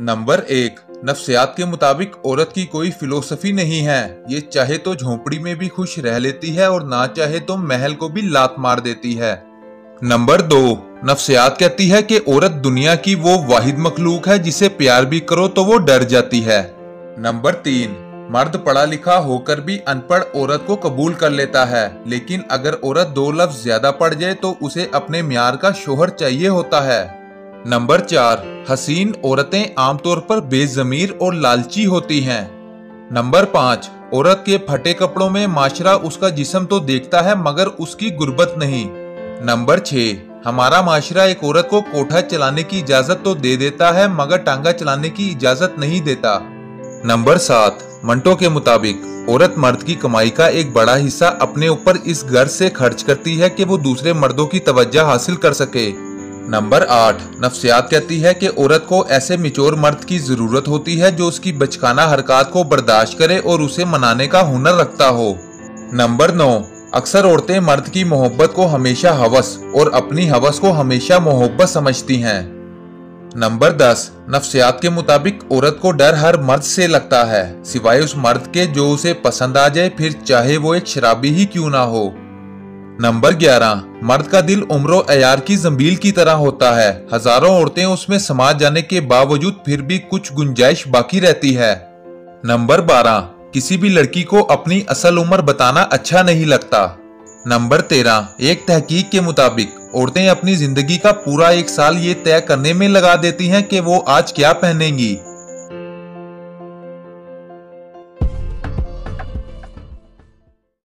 Number 1। नफ्सियात के मुताबिक औरत की कोई फिलोसफी नहीं है। ये चाहे तो झोंपड़ी में भी खुश रह लेती है और ना चाहे तो महल को भी लात मार देती है। नंबर 2। नफ्सियात कहती है कि औरत दुनिया की वो वाहिद मखलूक है जिसे प्यार भी करो तो वो डर जाती है। नंबर 3। मर्द पढ़ा लिखा होकर भी अनपढ़ औरत को कबूल कर लेता है, लेकिन अगर औरत 2 लफ्ज ज्यादा पढ़ जाए तो उसे अपने म्यार का शोहर चाहिए होता है। नंबर 4। हसीन औरतें आमतौर पर बेज़मीर और लालची होती हैं। नंबर 5। औरत के फटे कपड़ों में माशरा उसका जिस्म तो देखता है मगर उसकी गुर्बत नहीं। नंबर 6। हमारा माशरा एक औरत को कोठा चलाने की इजाजत तो दे देता है मगर टांगा चलाने की इजाजत नहीं देता। नंबर 7। मंटो के मुताबिक औरत मर्द की कमाई का एक बड़ा हिस्सा अपने ऊपर इस गर्ज से खर्च करती है कि वो दूसरे मर्दों की तवज्जो हासिल कर सके। नंबर 8। नफ्सियात कहती है कि औरत को ऐसे मिचोर मर्द की जरूरत होती है जो उसकी बचकाना हरकत को बर्दाश्त करे और उसे मनाने का हुनर रखता हो। नंबर 9। अक्सर औरतें मर्द की मोहब्बत को हमेशा हवस और अपनी हवस को हमेशा मोहब्बत समझती हैं। नंबर 10। नफ्सियात के मुताबिक औरत को डर हर मर्द से लगता है सिवाय उस मर्द के जो उसे पसंद आ जाए, फिर चाहे वो एक शराबी ही क्यों ना हो। नंबर 11। मर्द का दिल उम्रो अयार की जंबील की तरह होता है। हजारों औरतें उसमें समा जाने के बावजूद फिर भी कुछ गुंजाइश बाकी रहती है। नंबर 12। किसी भी लड़की को अपनी असल उम्र बताना अच्छा नहीं लगता। नंबर 13। एक तहकीक के मुताबिक औरतें अपनी जिंदगी का पूरा 1 साल ये तय करने में लगा देती हैं कि वो आज क्या पहनेंगी।